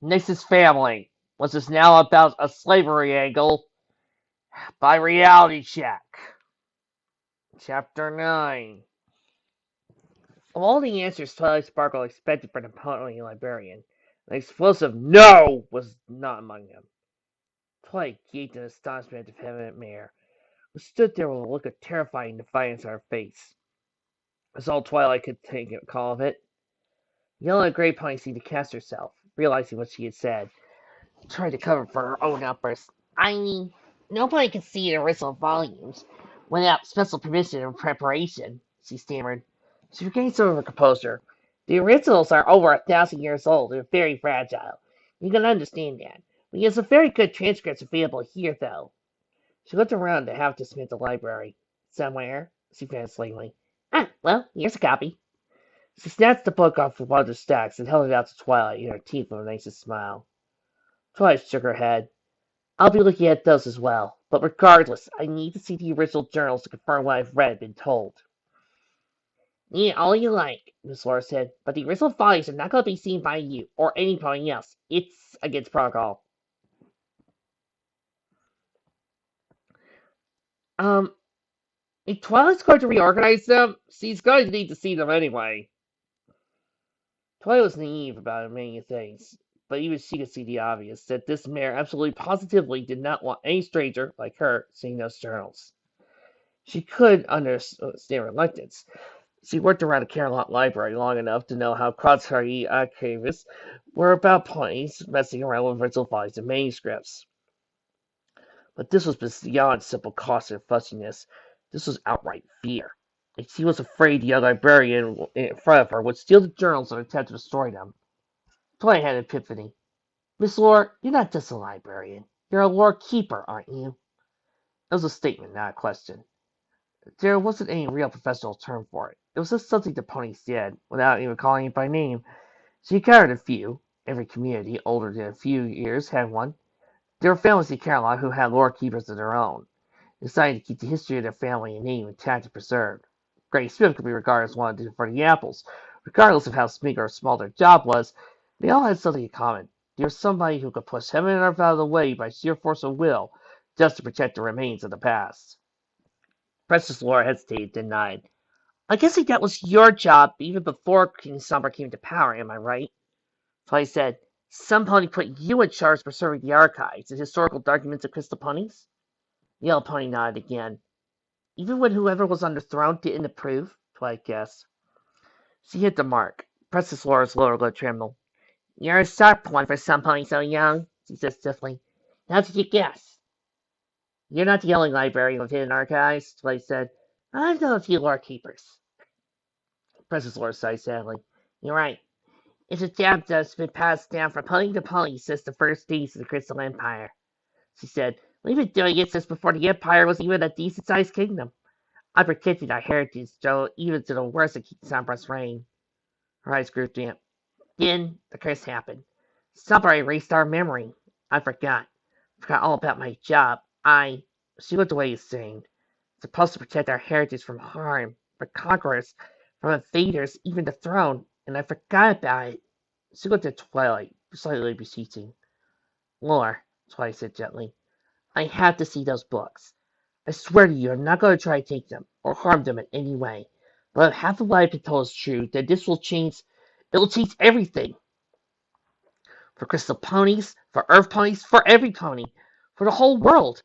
Nix's family, which is now about a slavery angle by Reality Check. Chapter 9. Of all the answers Twilight Sparkle expected from the pony librarian, an explosive "No" was not among them. Twilight gaped in astonishment at the feminine mare, who stood there with a look of terrifying defiance on her face. That's all Twilight could call of it. The yellow and gray pony seemed to cast herself, realizing what she had said, tried to cover for her own outburst. I mean, nobody can see the original volumes without special permission or preparation, she stammered. She regained some of her composure. The originals are over 1,000 years old and very fragile. You can understand that. We have some very good transcripts available here, though. She looked around to have to submit the library. Somewhere, she finished lamely. Ah, well, here's a copy. She snatched the book off one of the stacks and held it out to Twilight in her teeth with a nice smile. Twilight shook her head. I'll be looking at those as well. But regardless, I need to see the original journals to confirm what I've read and been told. Yeah, all you like, Miss Laura said, but the original volumes are not going to be seen by you or anybody else. It's against protocol. Um, if Twilight's going to reorganize them, she's going to need to see them anyway. Twilight was naive about many things, but even she could see the obvious, that this mayor absolutely positively did not want any stranger like her seeing those journals. She could understand reluctance. She worked around the Camelot Library long enough to know how cross-party archivists were about ponies messing around with original volumes and manuscripts. But this was beyond simple caution and fussiness. This was outright fear. And she was afraid the young librarian in front of her would steal the journals and attempt to destroy them. Twilight had an epiphany. Miss Lore, you're not just a librarian. You're a lore keeper, aren't you? It was a statement, not a question. There wasn't any real professional term for it. It was just something the ponies did, without even calling it by name. She encountered a few. Every community older than a few years had one. There were families in Camelot who had lore keepers of their own, deciding to keep the history of their family and name intact and preserved. Granny Smith could be regarded as one of the Forty Apples. Regardless of how big or small their job was, they all had something in common. There was somebody who could push heaven and earth out of the way by sheer force of will, just to protect the remains of the past. Princess Laura hesitated, denied. I guess that was your job even before King Sombra came to power, am I right? Twilight said, somebody put you in charge of preserving the archives and historical documents of Crystal Ponies? The Yellow Pony nodded again. Even when whoever was on the throne didn't approve? Twilight guessed. She hit the mark. Princess Laura's lower lip trembled. You're a sharp one for somebody so young, she said stiffly. How did you guess? You're not the only librarian with hidden archives, Twilight said. I've known a few lore keepers. Princess Laura sighed sadly. You're right. It's a job that's been passed down from pony to pony since the first days of the Crystal Empire, she said. We've been doing it since before the Empire was even a decent-sized kingdom. I protected our heritage, though, even to the worst of King Sombra's reign. Her eyes grew dim. Then the curse happened. Sombra erased our memory. I forgot. Forgot all about my job. She looked away ashamed. Supposed to protect our heritage from harm, from conquerors, from invaders, even the throne, and I forgot about it. She looked at Twilight, slightly beseeching. Lore, Twilight said gently, I have to see those books. I swear to you I'm not going to try to take them, or harm them in any way. But if half of what I've been told is true, then this will change. It will change everything. For crystal ponies, for earth ponies, for every pony, for the whole world.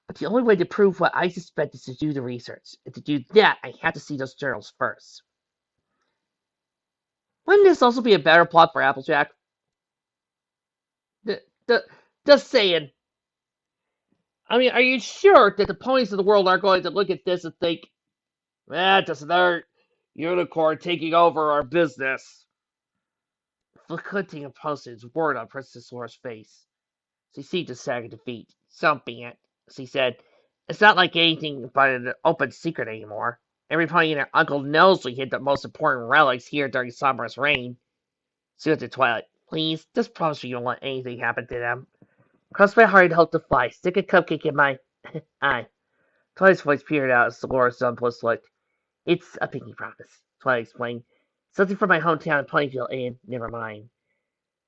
But the only way to prove what I suspect is to do the research. And to do that, I have to see those journals first. Wouldn't this also be a better plot for Applejack? The, the, just saying. I mean, are you sure that the ponies of the world aren't going to look at this and think, just another unicorn taking over our business? Flint posted his word on Princess Laura's face. She seemed to sag in defeat. So be it, she said. It's not like anything but an open secret anymore. Everybody and their uncle knows we hid the most important relics here during Sombra's reign. She went to Twilight. Please, just promise me you won't let anything happen to them. Cross my heart and hope to fly. Stick a cupcake in my eye. Twilight's voice peered out as Dolores Dunplus looked. It's a pinky promise, Twilight explained. Something from my hometown in Ponyville, and never mind.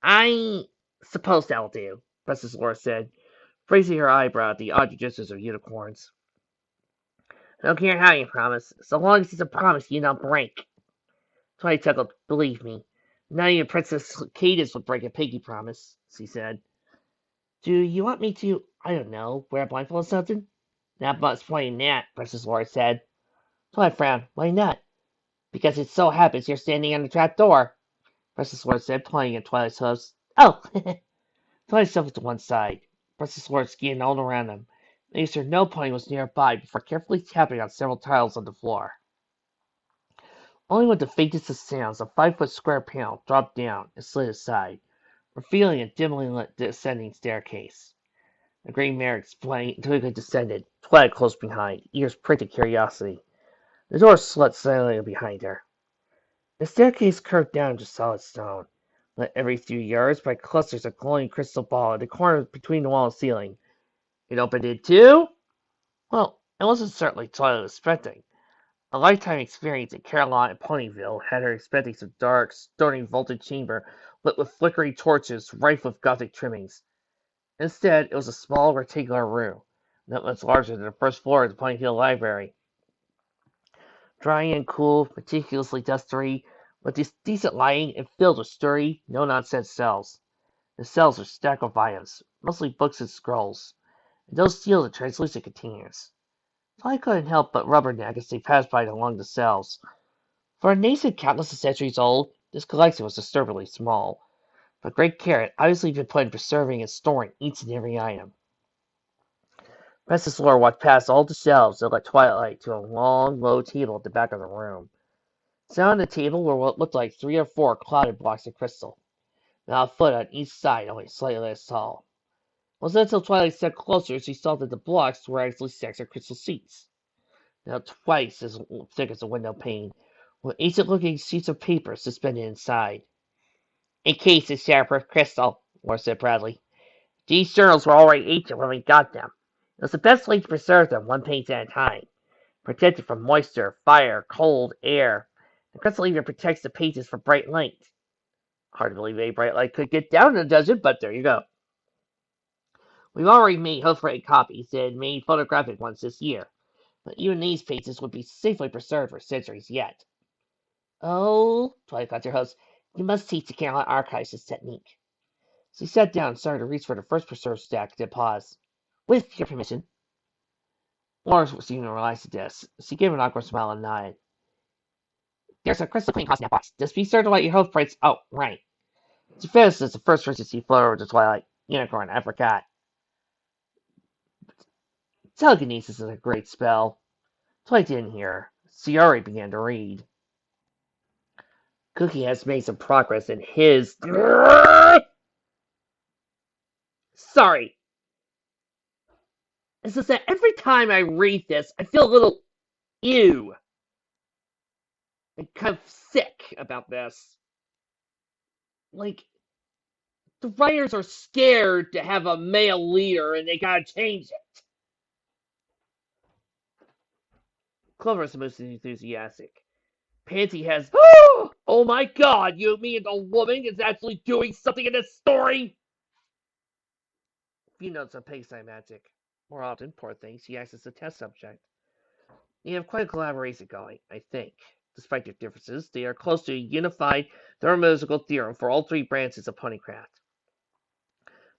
I Suppose that'll do, Princess Laura said, raising her eyebrow at the odd gestures of unicorns. I don't care how you promise, so long as it's a promise you don't break. Twilight chuckled. Believe me, not even Princess Cadence would break a pinky promise, she said. Do you want me to, I don't know, wear a blindfold or something? Not much point in that, Princess Laura said. Twilight frowned. Why not? Because it so happens you're standing on the trap door, Princess Laura said, pointing at Twilight's hooves. Oh! Twilight shuffled to one side. Princess Laura scanned all around them, making sure no pony was nearby before carefully tapping on several tiles on the floor. Only with the faintest of sounds, a 5-foot square panel dropped down and slid aside, revealing a dimly lit descending staircase. The green mare quickly descended, Twilight close behind, ears pricked with curiosity. The door slid silently behind her. The staircase curved down to solid stone, lit every few yards by clusters of glowing crystal ball in the corner between the wall and ceiling. It opened in two? Well, it wasn't certainly Twilight was expecting. A lifetime experience in Caroline and Ponyville had her expecting some dark, stony vaulted chamber lit with flickering torches rife with Gothic trimmings. Instead, it was a small rectangular room, not much larger than the first floor of the Ponyville Library. Dry and cool, meticulously dust-free, with decent lighting and filled with sturdy, no-nonsense cells. The cells were stacked with volumes, mostly books and scrolls, and those sealed in translucent containers. Twilight couldn't help but rubberneck as they passed by along the cells. For a nation countless of centuries old, this collection was disturbingly small, but great care had obviously been put in preserving and storing each and every item. Princess Laura walked past all the shelves and led Twilight to a long, low table at the back of the room. Sat on the table were what looked like 3 or 4 clouded blocks of crystal, about a foot on each side, only slightly less tall. It wasn't until Twilight stepped closer she saw that the blocks were actually stacks of crystal seats, now twice as thick as a window pane, with ancient-looking sheets of paper suspended inside. Encased in shattered crystal, Laura said proudly. These journals were already ancient when we got them. It was the best way to preserve them, one page at a time, protected from moisture, fire, cold, air. The crystal even protects the pages from bright light. Hard to believe any bright light could get down in a dungeon, but there you go. We've already made hoof-rated copies and made photographic ones this year, but even these pages would be safely preserved for centuries yet. Oh, Twilight got her host, you must teach the Caroline Archives this technique. She sat down and started to reach for the first preserved stack, then paused. With your permission. Laura seemed to realize this. She gave an awkward smile and nodded. There's a crystal clean cost in that box. Just be sure to let your hoof prints. Oh, right. She finished as the first person she floated over to Twilight. Unicorn, I forgot. Telekinesis is a great spell. Twilight didn't hear her. She already began to read. Cookie has made some progress in his. Sorry. It's just that every time I read this, I feel a little ew. I'm kind of sick about this. Like, the writers are scared to have a male leader and they gotta change it. Clover is the most enthusiastic. Pansy has, oh my god, you mean the woman is actually doing something in this story? Few notes on Payside magic. More often, poor thing, she acts as a test subject. They have quite a collaboration going, I think. Despite their differences, they are close to a unified thermophysical theorem for all 3 branches of ponycraft.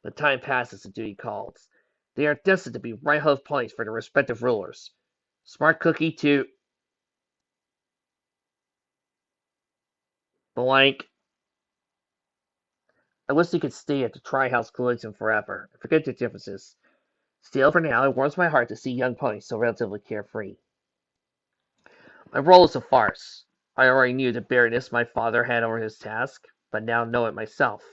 But time passes and duty calls. They are destined to be right-hoof ponies for their respective rulers. Smart Cookie to blank. I wish they could stay at the Tri-House Collection forever. Forget their differences. Still, for now, it warms my heart to see young ponies so relatively carefree. My role is a farce. I already knew the Baroness my father had over his task, but now know it myself.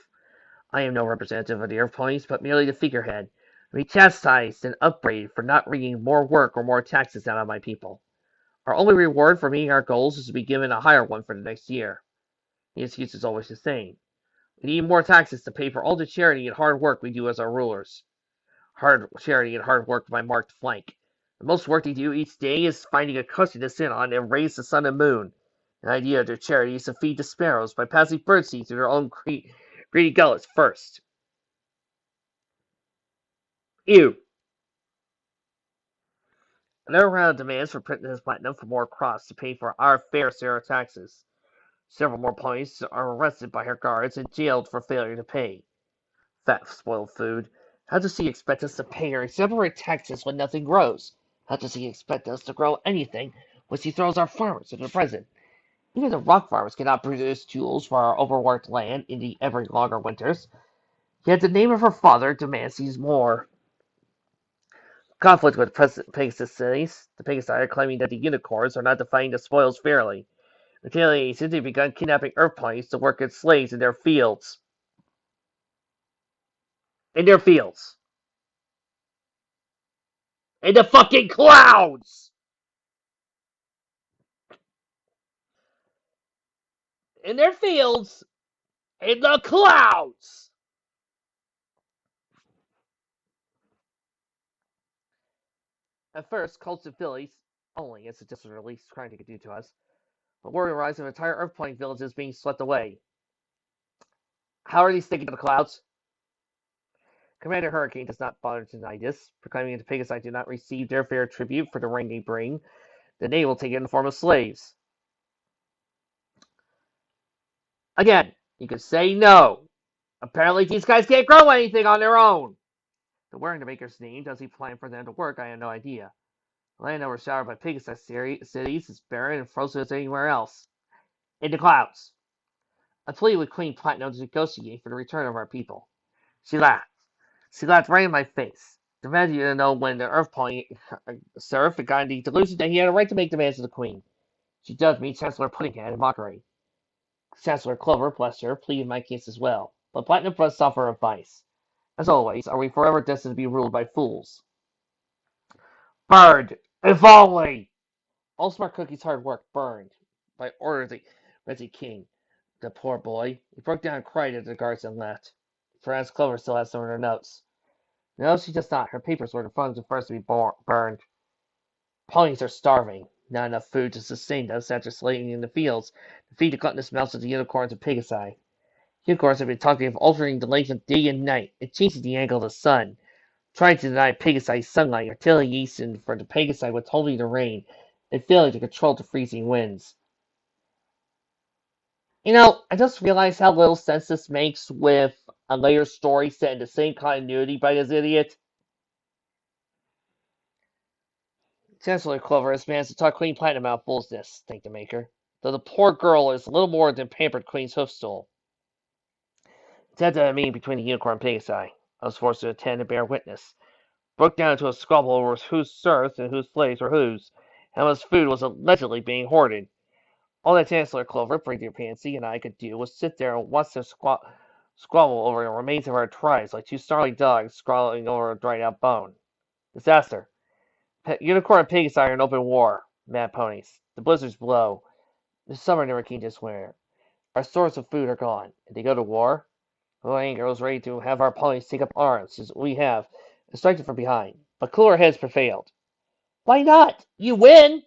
I am no representative of the Earth ponies, but merely the figurehead, to be chastised and upbraided for not wringing more work or more taxes out of my people. Our only reward for meeting our goals is to be given a higher one for the next year. The excuse is always the same. We need more taxes to pay for all the charity and hard work we do as our rulers. Hard charity and hard work by marked flank. The most work they do each day is finding a cushion to sit on and raise the sun and moon. The idea of their charity is to feed the sparrows by passing birdseed through their own greedy gullets first. Ew. Another round of demands for Princess Platinum for more crops to pay for our fair share of taxes. Several more ponies are arrested by her guards and jailed for failure to pay. Fat, spoiled food. How does he expect us to pay her exemplary taxes when nothing grows? How does he expect us to grow anything once he throws our farmers into prison? Even the rock farmers cannot produce tools for our overworked land in the ever longer winters. Yet the name of her father demands he's more. Conflict with Pegasus cities. The Pegasus are claiming that the unicorns are not dividing the spoils fairly. Retaliation, they've begun kidnapping Earth ponies to work as slaves in their fields. In their fields. In the fucking clouds! In their fields! In the clouds! At first, Colts and Phillies only, as a distant release trying to get due to us, but worry arises of entire Earth plane villages being swept away. How are these sticking to the clouds? Commander Hurricane does not bother to deny this, proclaiming that the Pegasi do not receive their fair tribute for the rain they bring, then they will take it in the form of slaves. Again, you could say no. Apparently these guys can't grow anything on their own. The wearing the maker's name, does he plan for them to work? I have no idea. The land overshadowed by Pegasus cities is barren and frozen as anywhere else. In the clouds. I pleaded with Queen Platinum to negotiate for the return of our people. She laughed. She laughed right in my face. Demanded you to know when the Earth Point serf had gotten the delusion that he had a right to make demands of the Queen. She judged me, Chancellor Puddingham, in mockery. Chancellor Clover, bless her, pleaded my case as well. But Platinum brushed off her advice. As always, are we forever destined to be ruled by fools? Burned! If only! All Smart Cookie's hard work burned by order of the Reggie King. The poor boy. He broke down and cried as the guards had left. Perhaps Clover still has some of her notes. No, she does not. Her papers were the funds the first to be burned. Ponies are starving. Not enough food to sustain them after slaving in the fields to feed the gluttonous mouths of the unicorns and Pegasi. Unicorns have been talking of altering the length of day and night and changing the angle of the sun, trying to deny Pegasi sunlight, retaliation for the Pegasi withholding the rain, and failing to control the freezing winds. I just realized how little sense this makes with a later story set in the same continuity by this idiot. Chancellor Clover has managed to talk Queen Platinum out of bullshit, thanked the Maker. Though the poor girl is little more than pampered Queen's hoofstool. Instead of a meeting between the Unicorn and Pegasi, I was forced to attend and bear witness. Broke down into a squabble over whose serfs and whose slaves were whose, and whose food was allegedly being hoarded. All that Chancellor Clover, Brigadier Pansy, and I could do was sit there and watch them squabble over the remains of our tribes like two snarly dogs squabbling over a dried out bone. Disaster. Unicorn and Pegasi are in open war. Mad ponies. The blizzards blow. The summer never came this winter. Our stores of food are gone. And they go to war? Little Anger was ready to have our ponies take up arms, as we have, and strike them from behind. But cooler heads prevailed. Why not? You win!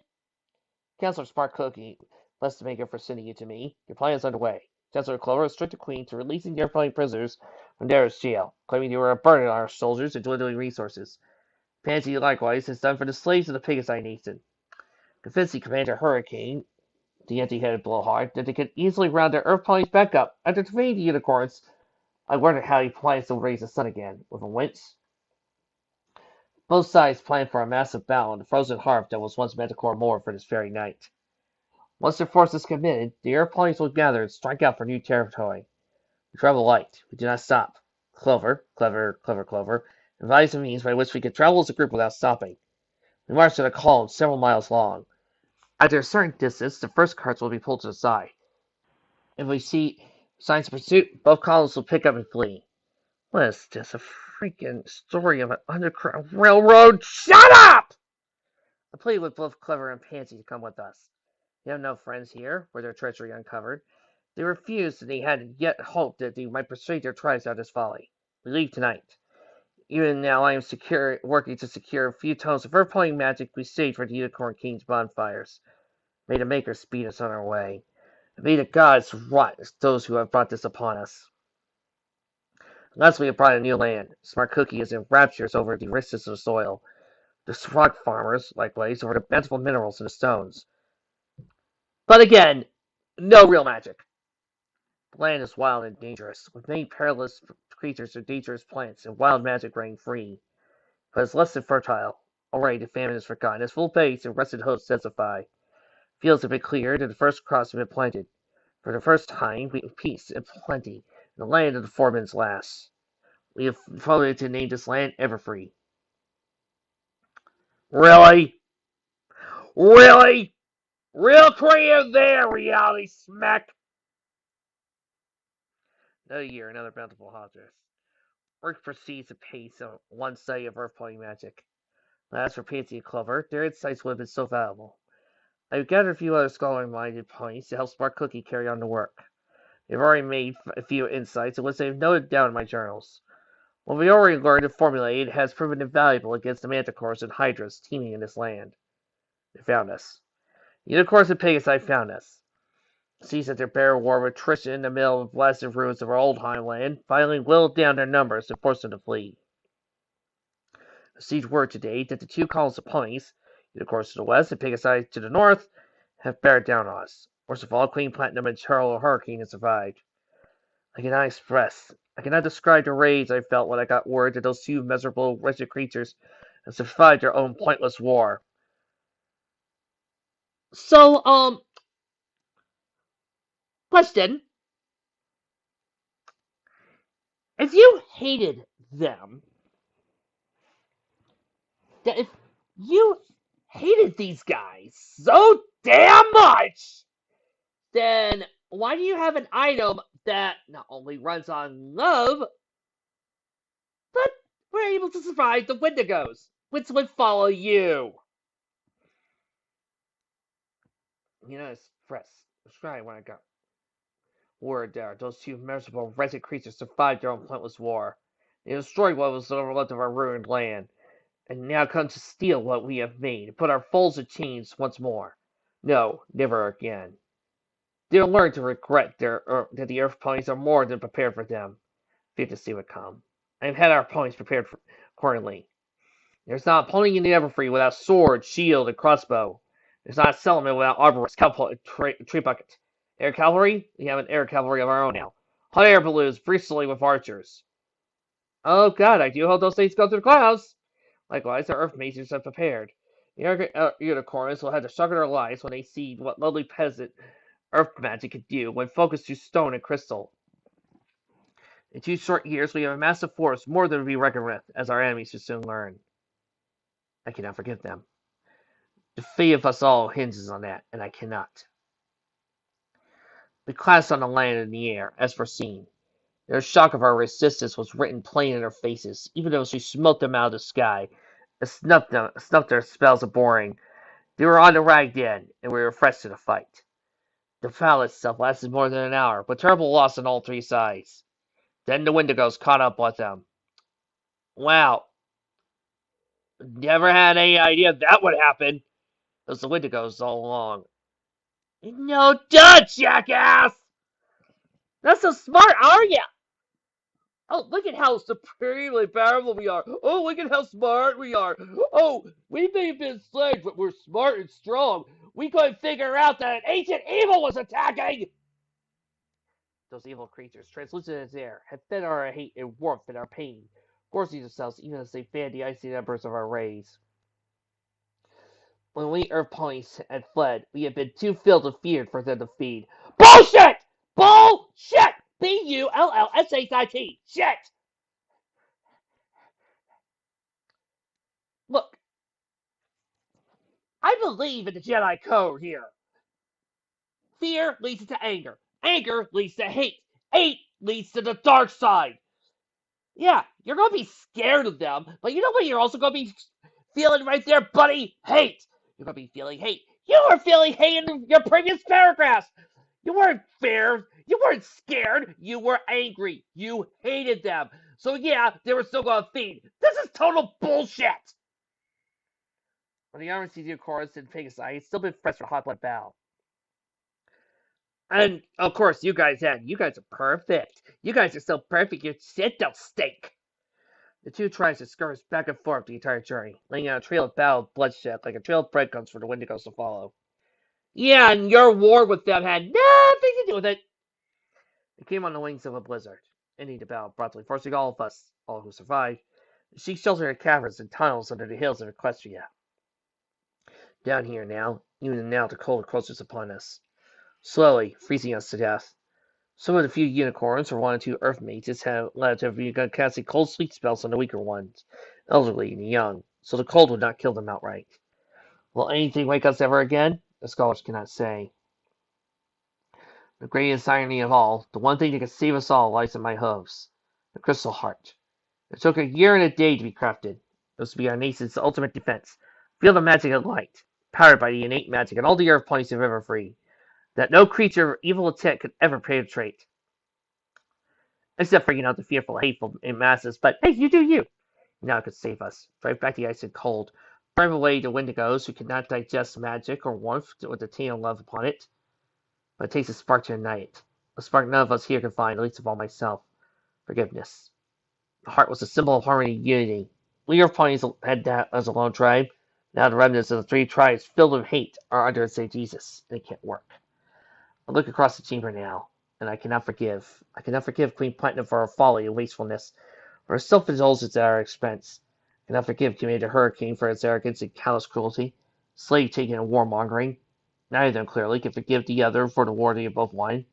Counselor Spark Cookie, bless the Maker for sending you to me. Your plan is underway. Chancellor Clover instructed the Queen to releasing the airplane prisoners from Dara's jail, claiming they were a burden on our soldiers and dwindling resources. Pansy likewise has done for the slaves of the Pegasi Nation. Convincing Commander Hurricane, the empty-headed blowhard, that they could easily round their Earth ponies back up after defeating the unicorns. I wondered how he plans to raise the sun again, with a winch. Both sides planned for a massive battle in the frozen heart that was once Manticore Moor for this very night. Once their forces committed, the air ponies will gather and strike out for new territory. We travel light. We do not stop. Clover, devised a means by which we could travel as a group without stopping. We marched in a column several miles long. After a certain distance, the first carts will be pulled to the side. If we see signs of pursuit, both columns will pick up and flee. What is this? A freaking story of an underground railroad? Shut up! I pleaded with both Clever and Pansy to come with us. They have no friends here, were their treachery uncovered. They refused, and they had yet hoped that they might persuade their tribes out of this folly. We leave tonight. Even now I am working to secure a few tones of earth-pulling magic we saved for the Unicorn King's bonfires. May the Maker speed us on our way. And may the gods rot those who have brought this upon us. Last we have brought a new land. Smart Cookie is in raptures over the richness of the soil. The rock farmers, likewise, over the bountiful minerals in the stones. But again, no real magic. The land is wild and dangerous, with many perilous creatures and dangerous plants, and wild magic reigning free. But it's less than fertile. Already the famine is forgotten, as full base and rested hopes testify. Fields have been cleared, and the first crops have been planted. For the first time, we have peace and plenty in the land of the foreman's lass. We have voted to name this land Everfree. Really? Really? Real creative there, reality smack! Another year, another bountiful harvest. Work proceeds apace on one study of earth-pulling magic. As for Pansy and Clover, their insights would have been so valuable. I've gathered a few other scholar-minded points to help Smart Cookie carry on the work. They've already made a few insights, which I've noted down in my journals. What we already learned and formulated has proven invaluable against the manticores and hydras teeming in this land. They found us. The unicorns and Pegasi found us. Seized at their bare war of attrition in the middle of the blasted ruins of our old homeland, finally whittled down their numbers and forced them to flee. Received word today that the two columns of ponies, unicorns to the west and Pegasi to the north, have beared down on us. Worst of all, Queen Platinum and Charles Hurricane have survived. I cannot describe the rage I felt when I got word that those two miserable, wretched creatures have survived their own pointless war. So, question. If you hated them, if you hated these guys so damn much, then why do you have an item that not only runs on love, but we're able to survive the Wendigos, which would follow you? You know, it's press. It's right when I got word there. Those two miserable, wretched creatures survived their own pointless war. They destroyed what was left of our ruined land, and now come to steal what we have made, and put our foes in chains once more. No, never again. They'll learn to regret that the Earth ponies are more than prepared for them. Fear to see what come. I have had our ponies prepared accordingly. There's not a pony in the Everfree without sword, shield, and crossbow. There's not a settlement without arborist, cowboy, and tree bucket. Air cavalry? We have an air cavalry of our own now. Hot air balloons bristling with archers. Oh god, I do hope those things go through the clouds. Likewise, our earth mages have prepared. The unicorns will have to shock their lives when they see what lovely peasant earth magic can do when focused to stone and crystal. In 2 short years, we have a massive force more than we reckon with, as our enemies should soon learn. I cannot forgive them. The fate of us all hinges on that, and I cannot. We clashed on the land and the air, as foreseen. Their shock of our resistance was written plain in their faces, even though she smote them out of the sky, and snuffed their spells of boring. They were on the rag then, and we were fresh to the fight. The battle itself lasted more than an hour, but terrible loss on all three sides. Then the Wendigos caught up with them. Wow, never had any idea that would happen. It was the Wendigos all along. No duh, jackass! Not so smart, are ya? Oh, look at how supremely powerful we are. Oh, look at how smart we are. Oh, we may have been slaves, but we're smart and strong. We couldn't figure out that an ancient evil was attacking. Those evil creatures, translucent as air, had fed our hate and warmth and our pain, forcing themselves even as they fanned the icy embers of our rays. When we Earth ponies had fled, we had been too filled with fear for them to feed. Bullshit! Bullshit! Bullshit! Shit! Look, I believe in the Jedi Code here. Fear leads to anger. Anger leads to hate. Hate leads to the dark side. Yeah, you're gonna be scared of them, but you know what you're also gonna be feeling right there, buddy? Hate. You're gonna be feeling hate. You were feeling hate in your previous paragraphs. You weren't fair. You weren't scared. You were angry. You hated them. So yeah, they were still gonna feed. This is total bullshit. When the armor CG chorus in Pegasus, I had still been fresh for hot blood battle. And of course, you guys are perfect. You guys are so perfect, your shit don't stink. The two tribes had skirmished back and forth the entire journey, laying out a trail of battle and bloodshed like a trail of breadcrumbs for the Wendigos to follow. Yeah, and your war with them had nothing to do with it. It came on the wings of a blizzard, ending the battle abruptly, forcing all of us, all who survived, to seek shelter in caverns and tunnels under the hills of Equestria. Down here now, even now the cold closes upon us, slowly freezing us to death. Some of the few unicorns or one or two earth mages have led to have begun casting cold sleep spells on the weaker ones, elderly and young, so the cold would not kill them outright. Will anything wake us ever again? The scholars cannot say. The greatest irony of all, the one thing that can save us all lies in my hooves. The crystal heart. It took a year and a day to be crafted. It was to be our nation's ultimate defense. Field of magic and light, powered by the innate magic and all the earth planets have ever freed, that no creature of evil intent could ever penetrate. Except for, the fearful, hateful masses. But hey, you do you. Now it could save us. Drive back the ice and cold. Drive away the Wendigos who cannot digest magic or warmth with the tail love upon it. But it takes a spark to ignite it. A spark none of us here can find, least of all myself. Forgiveness. The heart was a symbol of harmony and unity. We Earth ponies had that as a lone tribe. Now the remnants of the three tribes filled with hate are under its Jesus, and it can't work. I look across the chamber now, and I cannot forgive. I cannot forgive Queen Platinum for her folly and wastefulness, for her self-indulgence at our expense. I cannot forgive Commander Hurricane for his arrogance and callous cruelty, slave taking and warmongering. Neither of them clearly can forgive the other for the war they have both won.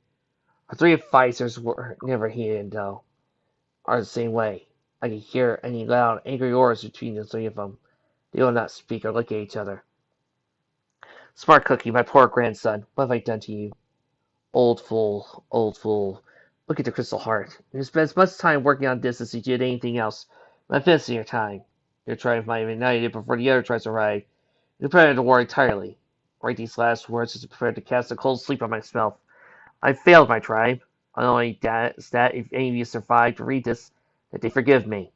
Our three advisors were never heated, though, are the same way. I can hear any loud, angry orders between the three of them. They will not speak or look at each other. Smart Cookie, my poor grandson, what have I done to you? Old fool, old fool. Look at the crystal heart. You spent as much time working on this as you did anything else. Not finishing your time. Your triumph might have ignited before the other tries to arrive. You prepared the war entirely. Write these last words as you prepare to cast a cold sleep on myself. I failed my tribe. I only ask that if any of you survive to read this, that they forgive me.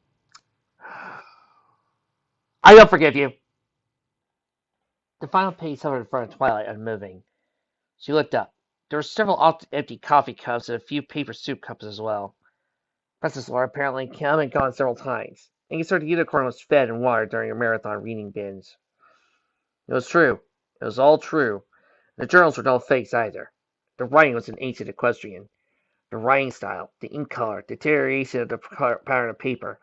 I don't forgive you. The final page hovered in front of Twilight, unmoving. She looked up. There were several empty coffee cups and a few paper soup cups as well. Princess Laura apparently come and gone several times, and considered the unicorn was fed and watered during a marathon reading binge. It was true. It was all true. The journals were no fakes either. The writing was in ancient equestrian. The writing style, the ink color, the deterioration of the pattern of paper.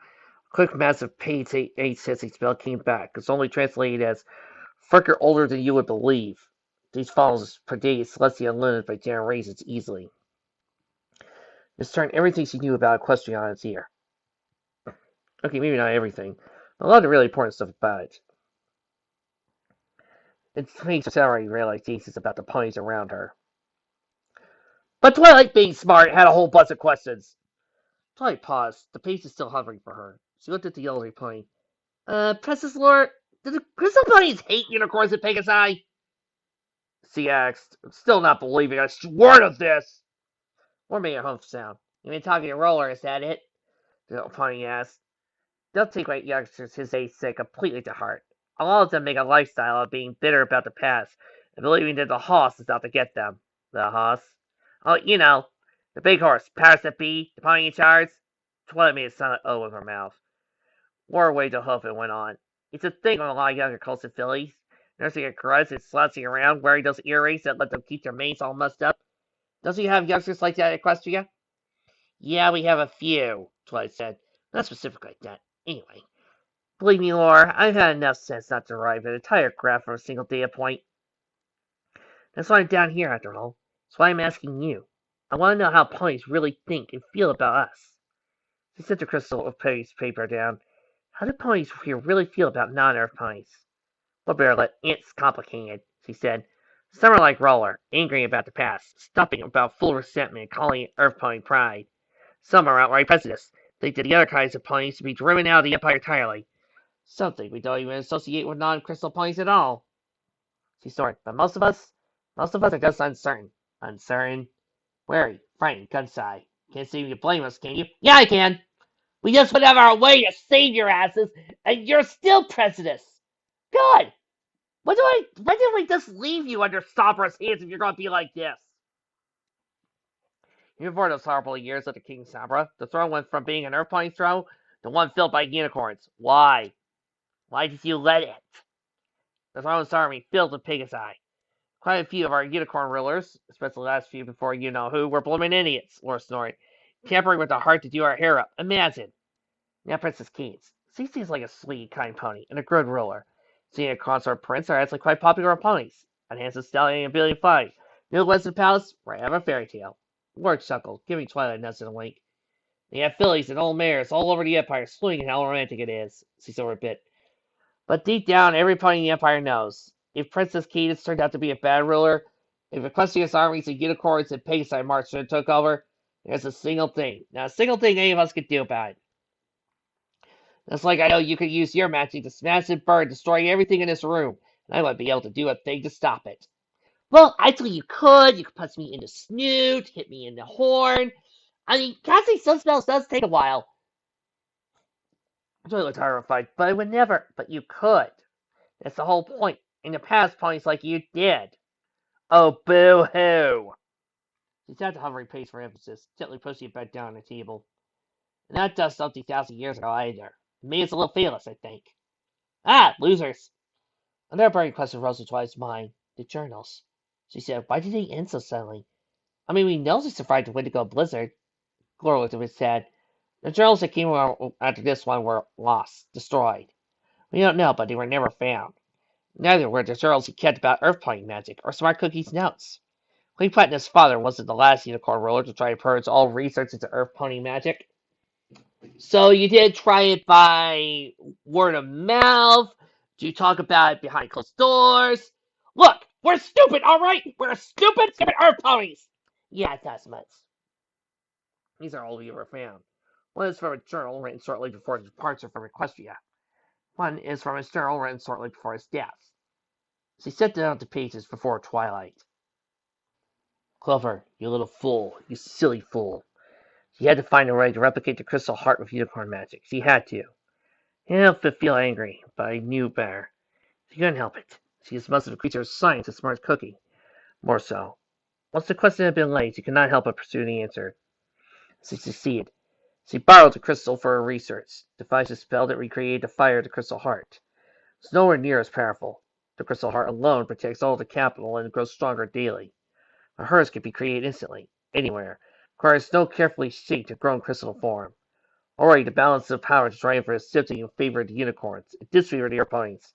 A quick, massive page 8 hissing spell came back. It's only translated as "Furker older than you would believe." These follows predated Celestia Unlimited by generations easily. This turned everything she knew about equestrian on its ear. Okay, maybe not everything, but a lot of the really important stuff about it. It makes her already realizations about the ponies around her. But Twilight, being smart, had a whole bunch of questions. Twilight paused. The page is still hovering for her. She looked at the elderly pony. Princess Lore, do the crystal ponies hate unicorns and Pegasi? She asked, still not believing a word of this. Lore made a humph sound. You been talking to Roller, is that it? The pony asked. They'll take what youngsters his age say completely to heart. A lot of them make a lifestyle of being bitter about the past and believing that the hoss is out to get them. The hoss? Oh, the big horse, powers that be, the pony in charge. Twilight made a silent O with her mouth. Wore away the hoof and went on. It's a thing with a lot of younger colts and fillies, nursing a grudge and slouching around, wearing those earrings that let them keep their manes all mussed up. Don't you have youngsters like that at Equestria? Yeah, we have a few, Twilight said. Not specific like that. Anyway, believe me, Laura, I've had enough sense not to arrive at an entire graph from a single data point. That's why I'm down here, after all. That's why I'm asking you. I want to know how ponies really think and feel about us. She set the crystal of paper down. How do ponies here really feel about non-Earth ponies? Well, Barrett, it's complicated, she said. Some are like Roller, angry about the past, stuffing about full resentment and calling it Earth pony pride. Some are outright prejudiced, think that the other kinds of ponies should be driven out of the Empire entirely. Some think we don't even associate with non-crystal ponies at all. She snorted, but most of us are just uncertain. Uncertain, wary, frightened, gun-shy. Can't seem to blame us, can you? Yeah, I can! We just went out of our way to save your asses, and you're still prejudiced! God! Why didn't we just leave you under Stopper's hands if you're gonna be like this? Before those horrible years of the King Sabra, the throne went from being an Earth Pony throne to one filled by unicorns. Why? Why did you let it? The throne's army filled with Pegasi. Quite a few of our unicorn rulers, especially the last few before you know who, were blooming idiots, Laura snorted. Tampering with the heart to do our hair up. Imagine. Now Princess Keats. She seems like a sweet, kind pony, and a good ruler. She and a consort prince are actually quite popular on ponies. A handsome stallion and Billy Fly. New West of the Palace, right out of a fairy tale. Lord chuckled, giving Twilight a nudge and a wink. They have fillies and old mares all over the Empire, swinging how romantic it is, she said a bit. But deep down, every pony in the Empire knows. If Princess Keats turned out to be a bad ruler, if Equestria's armies and unicorns and Pegasi marched and took over, there's a single thing. Not a single thing any of us could do about it. That's like I know you could use your magic to smash and burn, destroy everything in this room, and I wouldn't be able to do a thing to stop it. Well, actually, you could. You could punch me in the snoot, hit me in the horn. I mean, casting some spells does take a while. I was horrified, but I would never. But you could. That's the whole point. In the past, ponies like you did. Oh, boo-hoo! She sat at the hovering pace for emphasis, gently pushing it back down on the table. And that does something 1,000 years ago either. Me, it's a little fearless, I think. Ah, losers! Another burning question rose to Twilight's mind. The journals. She said, why did they end so suddenly? I mean, we know they survived the Wendigo blizzard. Gloria looked at his head. The journals that came after this one were lost, destroyed. We don't know, but they were never found. Neither were the journals he kept about earth playing magic or Smart Cookie's notes. Queen Platinum's father wasn't the last unicorn ruler to try to purge all research into earth pony magic. So you did try it by word of mouth? Do you talk about it behind closed doors? Look, we're stupid, alright? We're stupid earth ponies! Yeah, that's much. These are all we ever found. One is from a journal written shortly before his departure from Equestria. One is from his journal written shortly before his death. She set down the pages before twilight. Clover, you little fool, you silly fool. She had to find a way to replicate the crystal heart with unicorn magic. She had to. I didn't feel angry, but I knew better. She couldn't help it. She is most of a creature of science, a smart cookie. More so. Once the question had been laid, she could not help but pursue the answer. She succeeded. She borrowed the crystal for her research, devised a spell that recreated the fire of the crystal heart. It's nowhere near as powerful. The crystal heart alone protects all the capital and grows stronger daily. But hers can be created instantly, anywhere. Requires no carefully shaped and grown crystal form. Already the balance of power is driving for a shifting in favor of the unicorns, in disfavor of the airplanes.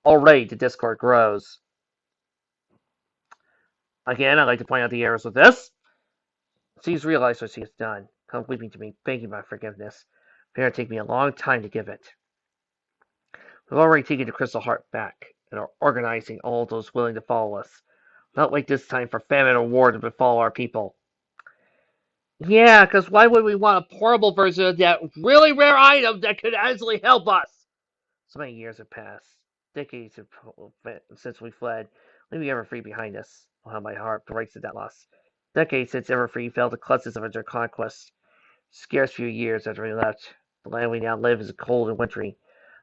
Already the discord grows. Again, I'd like to point out the errors with this. She's realized what she has done. Come weeping to me, begging my forgiveness. But it'll take me a long time to give it. We've already taken the crystal heart back, and are organizing all those willing to follow us. Not wait this time for famine or war to befall our people. Yeah, because why would we want a portable version of that really rare item that could actually help us? So many years have passed. Decades have since we fled, leaving Everfree behind us. Oh, how my heart breaks at that loss. Decades since Everfree fell to clutches of a conquest. Scarce few years after we left, the land we now live is cold and wintry.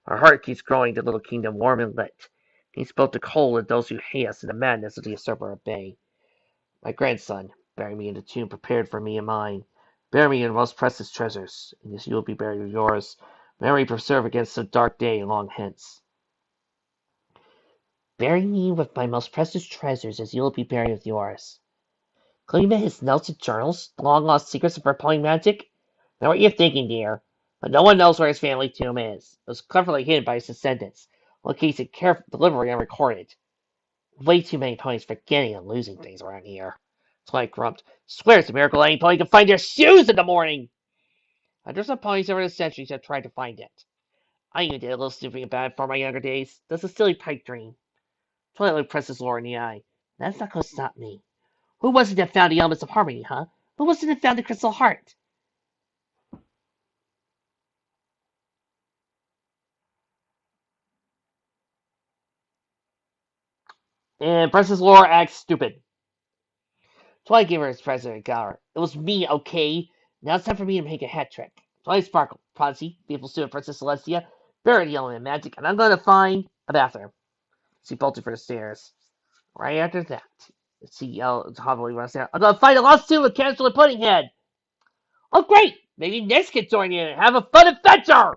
Our heart keeps growing the little kingdom warm and lit. He's built the cold of those who hate us and the madness of the usurper at bay. My grandson, bury me in the tomb prepared for me and mine. Bury me in most precious treasures, and as you will be buried with yours, may preserve against some dark day long hence. Bury me with my most precious treasures, as you will be buried with yours. Claim that his notes and journals, the long lost secrets of repelling magic? Know what you're thinking, dear. But no one knows where his family tomb is. It was cleverly hidden by his descendants, located careful delivery unrecorded. Way too many ponies forgetting and losing things around here. Twilight grumped. Swear it's a miracle any pony can find their shoes in the morning! Hundreds of ponies over the centuries have tried to find it. I even did a little snooping about it for my younger days. That's a silly pipe dream. Twilight looked Princess Laura in the eye. That's not going to stop me. Who was it that found the elements of harmony, huh? Who was it that found the crystal heart? And Princess Laura acts stupid. Twilight gave her his present and got her. It was me, okay? Now it's time for me to make a hat trick. Twilight sparkled. Prodigy, beautiful student Princess Celestia, buried the element of magic, and I'm going to find a bathroom. She bolted for the stairs. Right after that, CEO humbly runs out. I'm gonna fight a lawsuit with Chancellor Puddinghead. Oh, great! Maybe Nix can join in and have a fun adventure!